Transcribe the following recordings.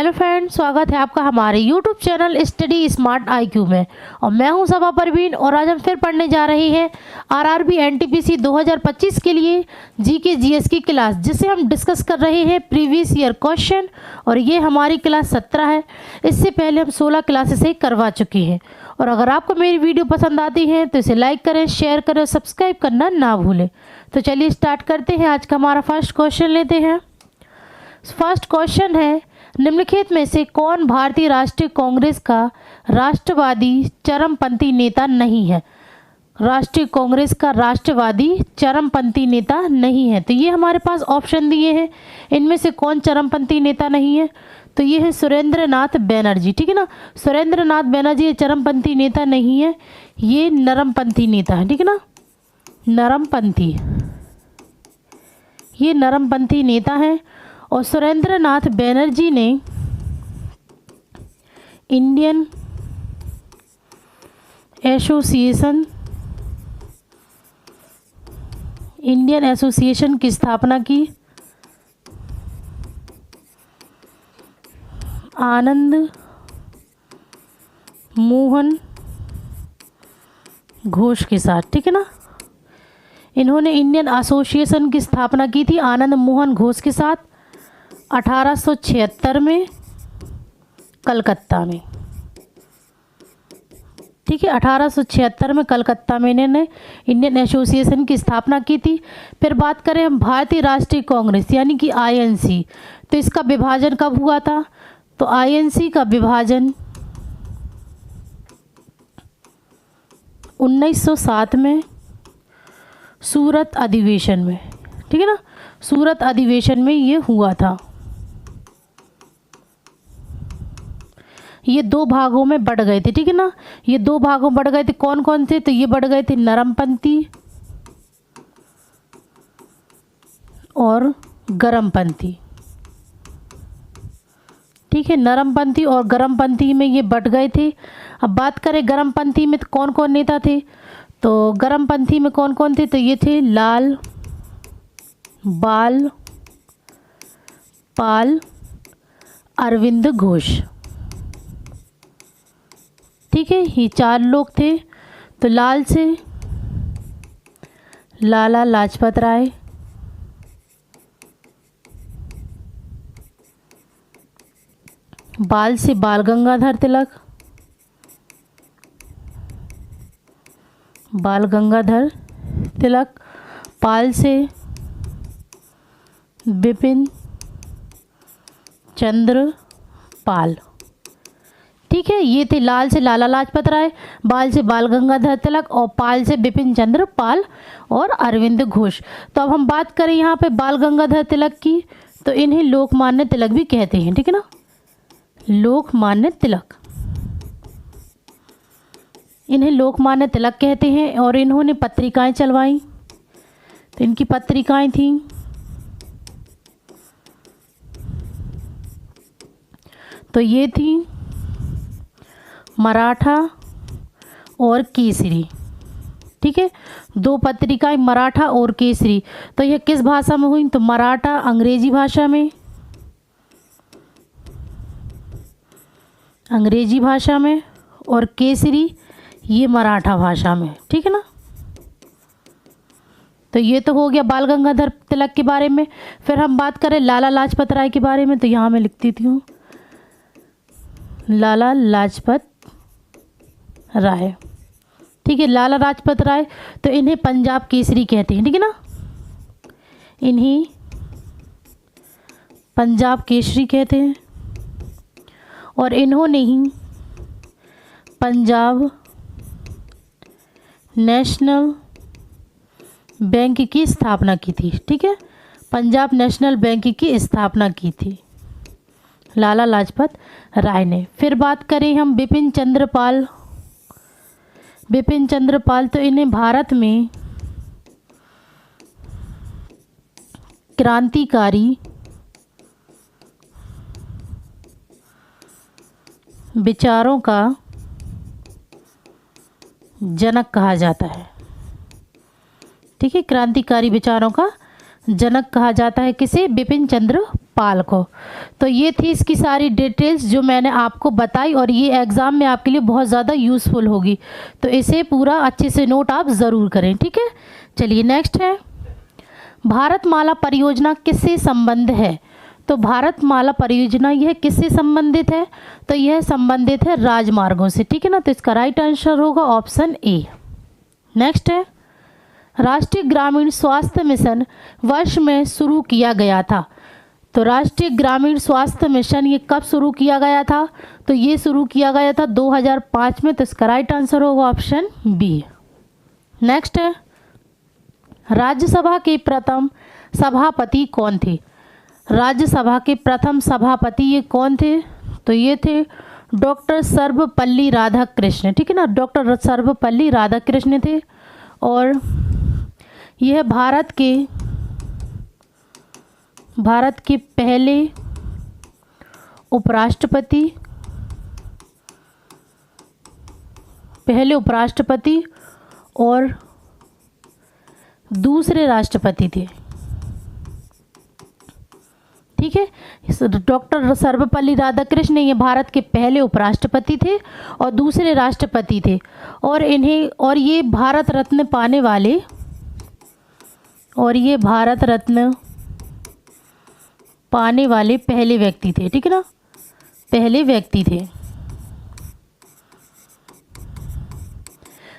Hello friends, स्वागत है आपका हमारे YouTube channel study smart IQ में। और मैं हूं सबा परवीन और आज हम फिर पढ़ने जा रहे हैं RRB NTPC 2025 के लिए जीके जीएस की क्लास, जिसे हम डिस्कस कर रहे हैं प्रीवियस ईयर क्वेश्चन। और ये हमारी क्लास 17 है। इससे पहले हम 16 क्लासेस करवा चुके हैं। और अगर आपको मेरी वीडियो पसंद आती है तो इसे लाइक करें, शेयर करें और सब्सक्राइब करना ना भूलें। तो चलिए स्टार्ट करते हैं। आज का हमारा फर्स्ट क्वेश्चन लेते हैं। फर्स्ट क्वेश्चन है, निम्नलिखित में से कौन भारतीय राष्ट्रीय कांग्रेस का राष्ट्रवादी चरमपंथी नेता नहीं है? राष्ट्रीय कांग्रेस का राष्ट्रवादी चरमपंथी नेता नहीं है। तो ये हमारे पास ऑप्शन दिए हैं, इनमें से कौन चरमपंथी नेता नहीं है? तो ये है सुरेंद्र नाथ बनर्जी। ठीक है ना, सुरेंद्र नाथ बनर्जी चरमपंथी नेता नहीं है, ये नरमपंथी नेता है। ठीक है ना, नरमपंथी, ये नरमपंथी नेता है। और सुरेंद्र नाथ बनर्जी ने इंडियन एसोसिएशन की स्थापना की आनंद मोहन घोष के साथ। ठीक है ना, इन्होंने इंडियन एसोसिएशन की स्थापना की थी आनंद मोहन घोष के साथ 1876 में कलकत्ता में। ठीक है, 1876 में कलकत्ता में इन्होंने इंडियन एसोसिएशन की स्थापना की थी। फिर बात करें हम भारतीय राष्ट्रीय कांग्रेस यानी कि INC, तो इसका विभाजन कब हुआ था? तो INC का विभाजन 1907 में सूरत अधिवेशन में। ठीक है ना, सूरत अधिवेशन में ये हुआ था। ये दो भागों में बढ़ गए थे। ठीक है ना, ये दो भागों में बढ़ गए थे। कौन कौन थे? तो ये बढ़ गए थे नरमपंथी और गरमपंथी। ठीक है, नरमपंथी और गरमपंथी में ये बढ़ गए थे। अब बात करें गरमपंथी में तो कौन कौन नेता थे? तो गरमपंथी में कौन कौन थे? तो ये थे लाल बाल पाल अरविंद घोष। ठीक है, ये चार लोग थे। तो लाल से लाला लाजपत राय, बाल से बाल गंगाधर तिलक, बाल गंगाधर तिलक, पाल से बिपिन चंद्र पाल। ठीक है, ये थे लाल से लाला लाजपत राय, बाल से बाल गंगाधर तिलक और पाल से बिपिन चंद्र पाल और अरविंद घोष। तो अब हम बात करें यहाँ पे बाल गंगाधर तिलक की, तो इन्हें लोकमान्य तिलक भी कहते हैं। ठीक है ना, लोकमान्य तिलक, इन्हें लोकमान्य तिलक कहते हैं। और इन्होंने पत्रिकाएं चलवाई, तो इनकी पत्रिकाएं थीं तो ये थी मराठा और केसरी। ठीक है, दो पत्रिकाएं मराठा और केसरी। तो यह किस भाषा में हुई? तो मराठा अंग्रेजी भाषा में, अंग्रेजी भाषा में, और केसरी ये मराठा भाषा में। ठीक है ना, तो ये तो हो गया बाल गंगाधर तिलक के बारे में। फिर हम बात करें लाला लाजपत राय के बारे में, तो यहाँ मैं लिख देती हूँ लाला लाजपत राय। ठीक है, लाला लाजपत राय, तो इन्हें पंजाब केसरी कहते हैं। ठीक है ना, इन्हें पंजाब केसरी कहते हैं। और इन्होंने ही पंजाब नेशनल बैंक की स्थापना की थी। ठीक है, पंजाब नेशनल बैंक की स्थापना की थी लाला लाजपत राय ने। फिर बात करें हम बिपिन चंद्र पाल, बिपिन चंद्र पाल, तो इन्हें भारत में क्रांतिकारी विचारों का जनक कहा जाता है। ठीक है, क्रांतिकारी विचारों का जनक कहा जाता है किसे? बिपिन चंद्र पाल को। तो ये थी इसकी सारी डिटेल्स जो मैंने आपको बताई, और ये एग्ज़ाम में आपके लिए बहुत ज़्यादा यूज़फुल होगी, तो इसे पूरा अच्छे से नोट आप ज़रूर करें, ठीक है। चलिए नेक्स्ट है, भारतमाला परियोजना किससे संबंध है? तो भारतमाला परियोजना यह किससे संबंधित है? तो यह संबंधित है राजमार्गों से, ठीक है ना। तो इसका राइट आंसर होगा ऑप्शन ए। नेक्स्ट है, राष्ट्रीय ग्रामीण स्वास्थ्य मिशन वर्ष में शुरू किया गया था। तो राष्ट्रीय ग्रामीण स्वास्थ्य मिशन ये कब शुरू किया गया था? तो ये शुरू किया गया था 2005 में। तो इसका राइट आंसर होगा ऑप्शन बी। नेक्स्ट है, राज्यसभा के प्रथम सभापति कौन थे? राज्यसभा के प्रथम सभापति ये कौन थे? तो ये थे डॉक्टर सर्वपल्ली राधाकृष्ण, ठीक है ना। डॉक्टर सर्वपल्ली राधाकृष्ण थे, और यह भारत के पहले उपराष्ट्रपति और दूसरे राष्ट्रपति थे, ठीक है। डॉक्टर सर्वपल्ली राधाकृष्ण ये भारत के पहले उपराष्ट्रपति थे और दूसरे राष्ट्रपति थे, और ये भारत रत्न पाने वाले पहले व्यक्ति थे, ठीक है ना, पहले व्यक्ति थे।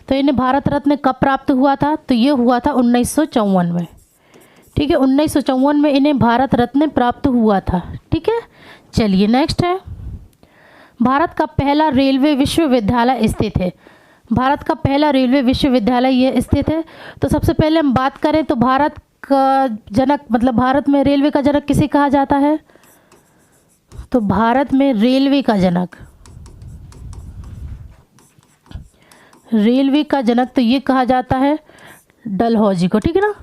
तो इन्हें भारत रत्न कब प्राप्त हुआ था? तो ये हुआ था 1954 में, ठीक है। 1954 में इन्हें भारत रत्न प्राप्त हुआ था, ठीक है। चलिए नेक्स्ट है, भारत का पहला रेलवे विश्वविद्यालय स्थित है। भारत का पहला रेलवे विश्वविद्यालय ये स्थित है। तो सबसे पहले हम बात करें तो भारत का जनक, मतलब भारत में रेलवे का जनक किसे कहा जाता है? तो भारत में रेलवे का जनक तो ये कहा जाता है डलहौजी को, ठीक है ना।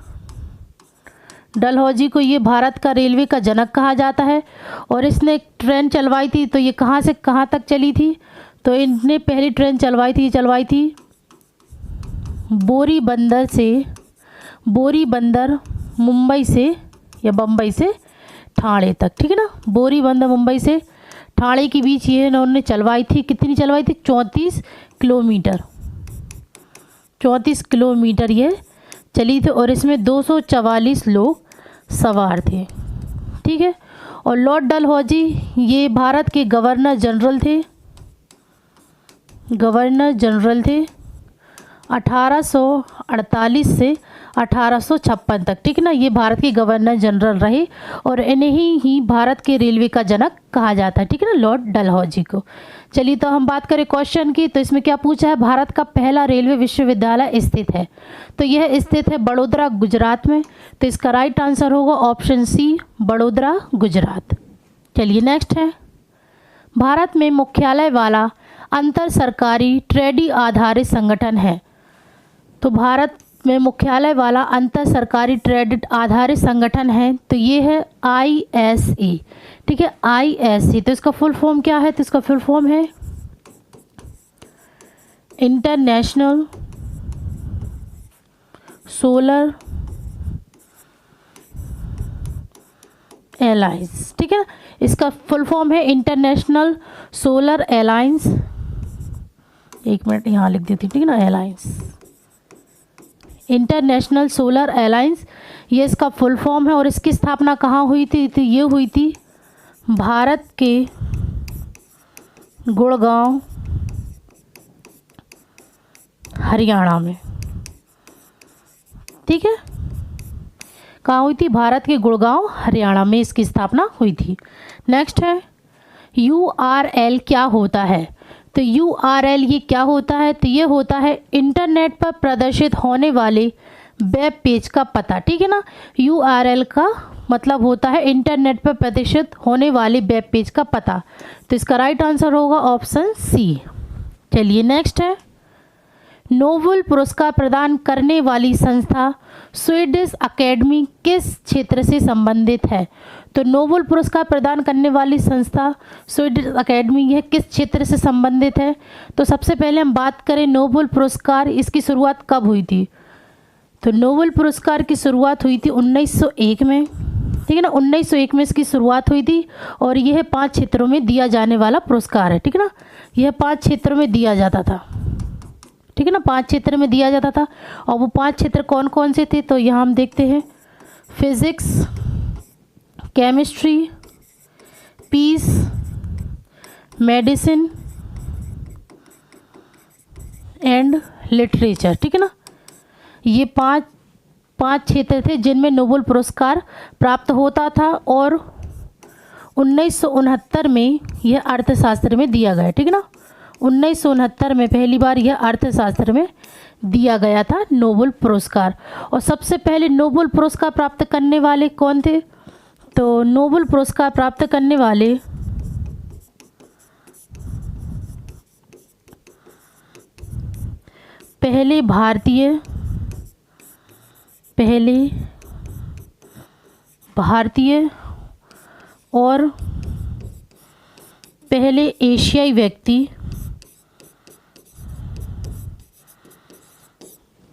डलहौजी को ये भारत का रेलवे का जनक कहा जाता है, और इसने एक ट्रेन चलवाई थी। तो ये कहाँ से कहाँ तक चली थी? तो इनने पहली ट्रेन चलवाई थी बोरी बंदर मुंबई से या बम्बई से ठाणे तक, ठीक है ना। बोरी बंदर मुंबई से ठाणे के बीच ये इन्होंने चलवाई थी। कितनी चलवाई थी? 34 किलोमीटर ये चली थी, और इसमें 244 लोग सवार थे, ठीक है। और लॉर्ड डलहौजी ये भारत के गवर्नर जनरल थे 1848 से 1856 तक, ठीक है ना। ये भारत के गवर्नर जनरल रहे, और इन्हें ही भारत के रेलवे का जनक कहा जाता है, ठीक है ना, लॉर्ड डलहौजी को। चलिए तो हम बात करें क्वेश्चन की, तो इसमें क्या पूछा है? भारत का पहला रेलवे विश्वविद्यालय स्थित है। तो यह स्थित है बड़ोदरा, गुजरात में। तो इसका राइट आंसर होगा ऑप्शन सी, बड़ोदरा, गुजरात। चलिए नेक्स्ट है, भारत में मुख्यालय वाला अंतर सरकारी ट्रेडी आधारित संगठन है। तो भारत में मुख्यालय वाला अंतर सरकारी ट्रेड आधारित संगठन है, तो ये है ISA, ठीक है, ISA। तो इसका फुल फॉर्म क्या है? तो इसका फुल फॉर्म है इंटरनेशनल सोलर अलायंस, ठीक है ना। इसका फुल फॉर्म है इंटरनेशनल सोलर अलायंस। एक मिनट यहाँ लिख देती हूँ, ठीक है ना, अलायंस, इंटरनेशनल सोलर अलायंस, ये इसका फुल फॉर्म है। और इसकी स्थापना कहाँ हुई थी? तो ये हुई थी भारत के गुड़गांव, हरियाणा में, ठीक है। कहाँ हुई थी? भारत के गुड़गांव, हरियाणा में इसकी स्थापना हुई थी। नेक्स्ट है, URL क्या होता है? तो URL ये क्या होता है? तो ये होता है इंटरनेट पर प्रदर्शित होने वाले वेब पेज का पता, ठीक है ना। URL का मतलब होता है इंटरनेट पर प्रदर्शित होने वाले वेब पेज का पता। तो इसका राइट आंसर होगा ऑप्शन सी। चलिए नेक्स्ट है, नोबेल पुरस्कार प्रदान करने वाली संस्था स्वीडिश अकेडमी किस क्षेत्र से संबंधित है? तो नोबेल पुरस्कार प्रदान करने वाली संस्था स्वीडिश अकेडमी यह किस क्षेत्र से संबंधित है? तो सबसे पहले हम बात करें नोबेल पुरस्कार, इसकी शुरुआत कब हुई थी? तो नोबेल पुरस्कार की शुरुआत हुई थी 1901 में, ठीक है ना। 1901 में इसकी शुरुआत हुई थी और यह 5 क्षेत्रों में दिया जाने वाला पुरस्कार है, ठीक है ना। यह 5 क्षेत्रों में दिया जाता था, ठीक है ना, 5 क्षेत्र में दिया जाता था। और वो 5 क्षेत्र कौन कौन से थे, तो यहाँ हम देखते हैं physics, chemistry, peace, medicine and literature, ठीक है ना। ये पांच क्षेत्र थे जिनमें नोबेल पुरस्कार प्राप्त होता था और 1969 में यह अर्थशास्त्र में दिया गया, ठीक है ना। 1969 में पहली बार यह अर्थशास्त्र में दिया गया था नोबेल पुरस्कार। और सबसे पहले नोबेल पुरस्कार प्राप्त करने वाले कौन थे, तो नोबेल पुरस्कार प्राप्त करने वाले पहले भारतीय और पहले एशियाई व्यक्ति,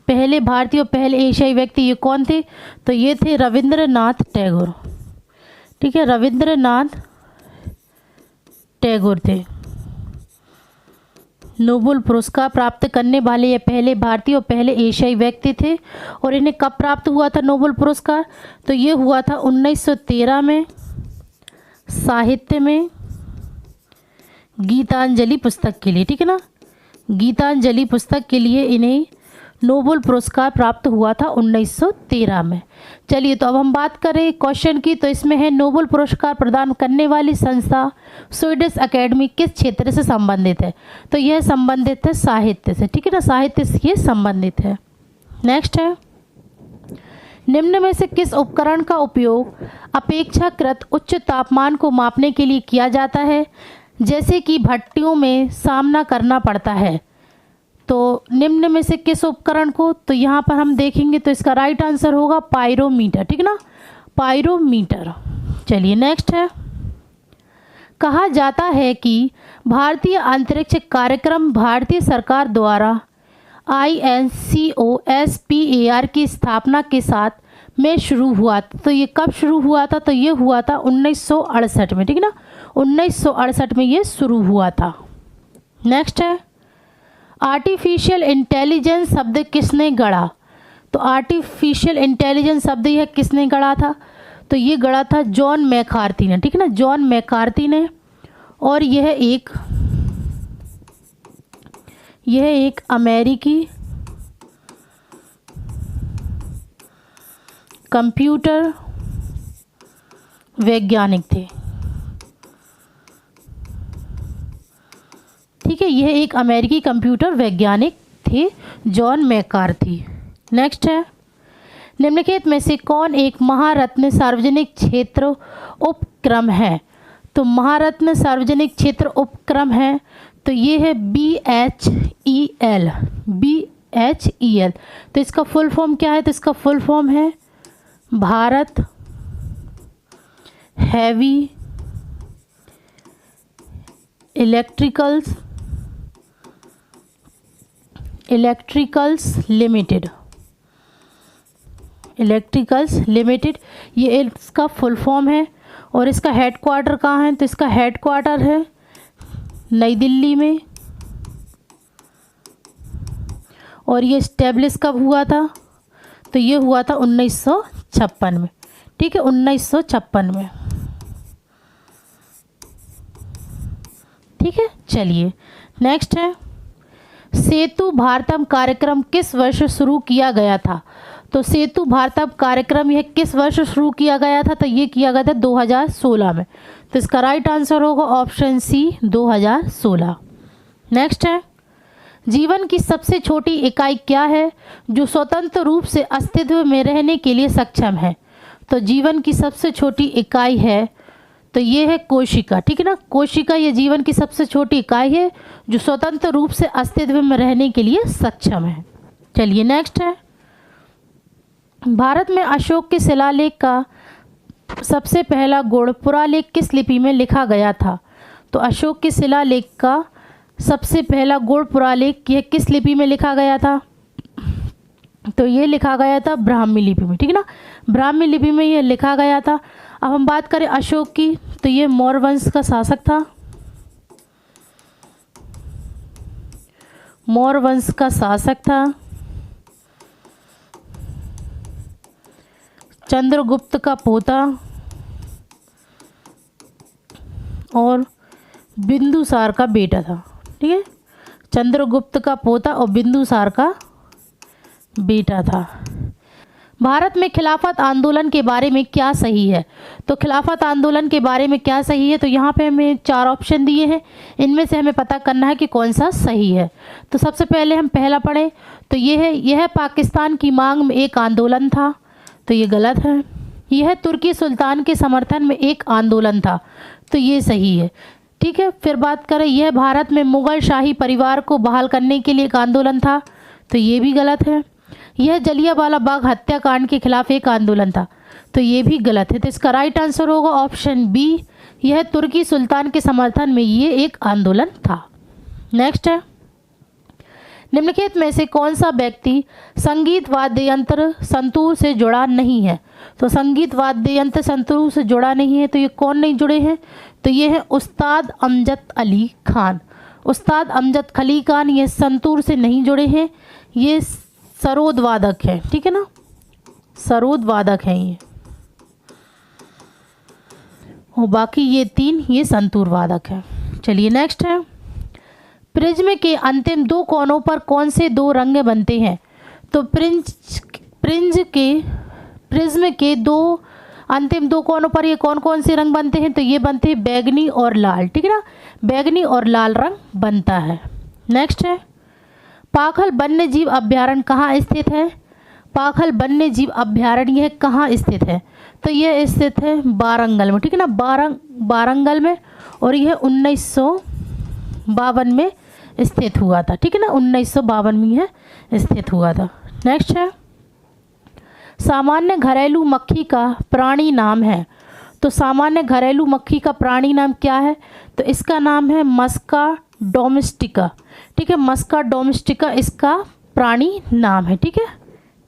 पहले भारतीय और पहले एशियाई व्यक्ति ये कौन थे, तो ये थे रविंद्रनाथ टैगोर, ठीक है, रविंद्रनाथ टैगोर थे नोबेल पुरस्कार प्राप्त करने वाले। ये पहले भारतीय और पहले एशियाई व्यक्ति थे। और इन्हें कब प्राप्त हुआ था नोबेल पुरस्कार, तो ये हुआ था 1913 में साहित्य में गीतांजलि पुस्तक के लिए, ठीक है ना। गीतांजलि पुस्तक के लिए इन्हें नोबेल पुरस्कार प्राप्त हुआ था 1913 में। चलिए, तो अब हम बात करें क्वेश्चन की, तो इसमें है नोबेल पुरस्कार प्रदान करने वाली संस्था स्वीडिश एकेडमी किस क्षेत्र से संबंधित है, तो यह संबंधित है साहित्य से, ठीक है ना, साहित्य से ये संबंधित है। नेक्स्ट है, निम्न में से किस उपकरण का उपयोग अपेक्षाकृत उच्च तापमान को मापने के लिए किया जाता है, जैसे कि भट्टियों में सामना करना पड़ता है। तो निम्न में से किस उपकरण को, तो यहाँ पर हम देखेंगे तो इसका राइट आंसर होगा पायरोमीटर, ठीक है ना, पायरोमीटर। चलिए नेक्स्ट है, कहा जाता है कि भारतीय अंतरिक्ष कार्यक्रम भारतीय सरकार द्वारा INCOSPAR की स्थापना के साथ में शुरू हुआ। तो ये कब शुरू हुआ था, तो ये हुआ था 1968 में, ठीक है ना, 1968 में ये शुरू हुआ था। नेक्स्ट है, आर्टिफिशियल इंटेलिजेंस शब्द किसने गढ़ा, तो आर्टिफिशियल इंटेलिजेंस शब्द यह किसने गढ़ा था, तो ये गढ़ा था जॉन मैकार्थी ने, ठीक है ना, जॉन मैकार्थी ने। और यह एक अमेरिकी कंप्यूटर वैज्ञानिक थे, ठीक है, यह एक अमेरिकी कंप्यूटर वैज्ञानिक थे जॉन मैकार्थी। नेक्स्ट है, निम्नलिखित में से कौन एक महारत्न सार्वजनिक क्षेत्र उपक्रम है, तो महारत्न सार्वजनिक क्षेत्र उपक्रम है, तो ये है BHEL, BHEL। तो इसका फुल फॉर्म क्या है, तो इसका फुल फॉर्म है भारत हैवी इलेक्ट्रिकल्स लिमिटेड, ये इसका फुल फॉर्म है। और इसका हेडक्वार्टर कहाँ है, तो इसका हेडक्वार्टर है नई दिल्ली में। और ये इस्टेब्लिश कब हुआ था, तो ये हुआ था 1956 में, ठीक है, 1956 में, ठीक है। चलिए नेक्स्ट है, सेतु भारतम कार्यक्रम किस वर्ष शुरू किया गया था, तो सेतु भारतम कार्यक्रम यह किस वर्ष शुरू किया गया था, तो ये किया गया था 2016 में। तो इसका राइट आंसर होगा ऑप्शन सी 2016। नेक्स्ट है, जीवन की सबसे छोटी इकाई क्या है जो स्वतंत्र रूप से अस्तित्व में रहने के लिए सक्षम है, तो जीवन की सबसे छोटी इकाई है, तो ये है कोशिका, ठीक है ना, कोशिका ये जीवन की सबसे छोटी इकाई है जो स्वतंत्र रूप से अस्तित्व में रहने के लिए सक्षम है। चलिए नेक्स्ट है, भारत में अशोक के शिलालेख का सबसे पहला गुण पुरालेख किस लिपि में लिखा गया था, तो अशोक के शिलालेख का सबसे पहला गुण पुरालेख यह किस लिपि में लिखा गया था, तो ये लिखा गया था ब्राह्मी लिपि में, ठीक है ना, ब्राह्मी लिपि में यह लिखा गया था। अब हम बात करें अशोक की, तो ये मौर्य वंश का शासक था। मौर्य वंश का शासक था। चंद्रगुप्त का पोता और बिंदुसार का बेटा था। ठीक है, चंद्रगुप्त का पोता और बिंदुसार का बेटा था। भारत में खिलाफत आंदोलन के बारे में क्या सही है? तो खिलाफत आंदोलन के बारे में क्या सही है, तो यहाँ पे हमें 4 ऑप्शन दिए हैं, इनमें से हमें पता करना है कि कौन सा सही है। तो सबसे पहले हम पहला पढ़ें, तो ये है, यह पाकिस्तान की मांग में एक आंदोलन था, तो ये गलत है। यह तुर्की सुल्तान के समर्थन में एक आंदोलन था, तो ये सही है। ठीक है, फिर बात करें, यह भारत में मुगल शाही परिवार को बहाल करने के लिए एक आंदोलन था, तो ये भी गलत है। यह जलियांवाला बाग हत्याकांड के खिलाफ एक आंदोलन था, तो ये भी गलत है। तो इसका राइट आंसर होगा ऑप्शन बी, यह तुर्की सुल्तान के समर्थन में ये एक आंदोलन था। नेक्स्ट है, निम्नलिखित में से कौन सा व्यक्ति संगीत वाद्य यंत्र संतूर से जुड़ा नहीं है? तो संगीत वाद्य यंत्र संतूर से जुड़ा नहीं है, तो ये कौन नहीं जुड़े हैं? तो ये है उस्ताद अमजद अली खान। उस्ताद अमजद अली खान ये संतूर से नहीं जुड़े हैं, ये सरोद वादक है। ठीक है ना, सरोद वादक हैं ये, और बाकी ये 3 ये संतूर वादक है। चलिए नेक्स्ट है, प्रिज्म के अंतिम 2 कोनों पर कौन से 2 रंग बनते हैं? तो प्रिज्म के अंतिम 2 कोनों पर ये कौन कौन से रंग बनते हैं? तो ये बनते हैं बैगनी और लाल। ठीक है ना, बैगनी और लाल रंग बनता है। नेक्स्ट है, पाखल वन्य जीव अभ्यारण्य कहाँ स्थित है? पाखल वन्य जीव अभ्यारण्य यह कहाँ स्थित है? तो यह स्थित है वारंगल में। ठीक है ना, वारंगल में, और यह 1952 में स्थित हुआ था। ठीक है ना, 1952 में यह स्थित हुआ था। नेक्स्ट है, सामान्य घरेलू मक्खी का प्राणी नाम है। तो सामान्य घरेलू मक्खी का प्राणी नाम क्या है? तो इसका नाम है मस्का डोमेस्टिका। ठीक है, मस्का डोमेस्टिका इसका प्राणी नाम है। ठीक है,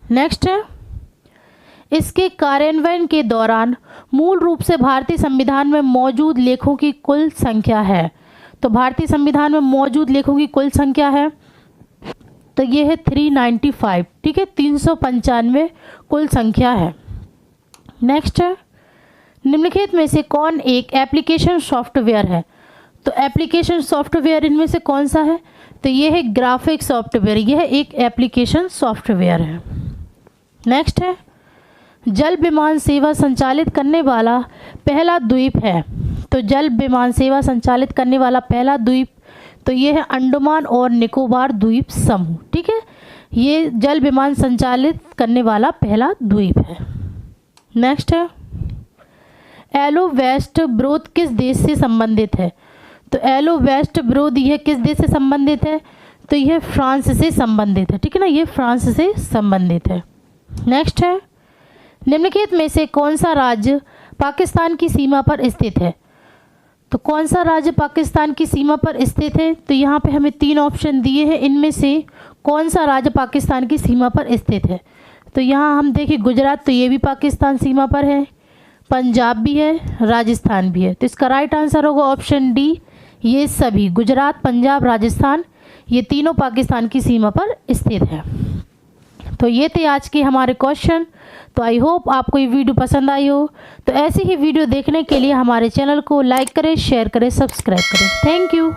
नेक्स्ट है, इसके कार्यान्वयन के दौरान मूल रूप से भारतीय संविधान में मौजूद लेखों की कुल संख्या है। तो भारतीय संविधान में मौजूद लेखों की कुल संख्या है, तो ये है 395। ठीक है, 395 कुल संख्या है। नेक्स्ट है, निम्नलिखित में से कौन एक एप्लीकेशन सॉफ्टवेयर है? तो एप्लीकेशन सॉफ्टवेयर इनमें से कौन सा है? तो ये है ग्राफिक सॉफ्टवेयर, यह एक एप्लीकेशन सॉफ्टवेयर है। नेक्स्ट है, जल विमान सेवा संचालित करने वाला पहला द्वीप है। तो जल विमान सेवा संचालित करने वाला पहला द्वीप, तो ये है अंडमान और निकोबार द्वीप समूह। ठीक है, ये जल विमान संचालित करने वाला पहला द्वीप है। नेक्स्ट है, एलो वेस्ट ब्रोथ किस देश से संबंधित है? तो एलो वेस्ट ब्रोथ यह किस देश से संबंधित है? तो यह फ्रांस से संबंधित है। ठीक है ना, ये फ्रांस से संबंधित है। नेक्स्ट है, निम्नलिखित में से कौन सा राज्य पाकिस्तान की सीमा पर स्थित है? तो कौन सा राज्य पाकिस्तान की सीमा पर स्थित है? तो यहाँ पे हमें 3 ऑप्शन दिए हैं, इनमें से कौन सा राज्य पाकिस्तान की सीमा पर स्थित है? तो यहाँ हम देखें गुजरात, तो ये भी पाकिस्तान सीमा पर है, पंजाब भी है, राजस्थान भी है। तो इसका राइट आंसर होगा ऑप्शन डी, ये सभी गुजरात, पंजाब, राजस्थान ये तीनों पाकिस्तान की सीमा पर स्थित है। तो ये थे आज के हमारे क्वेश्चन। तो आई होप आपको ये वीडियो पसंद आई हो। तो ऐसी ही वीडियो देखने के लिए हमारे चैनल को लाइक करें, शेयर करें, सब्सक्राइब करें। Thank you.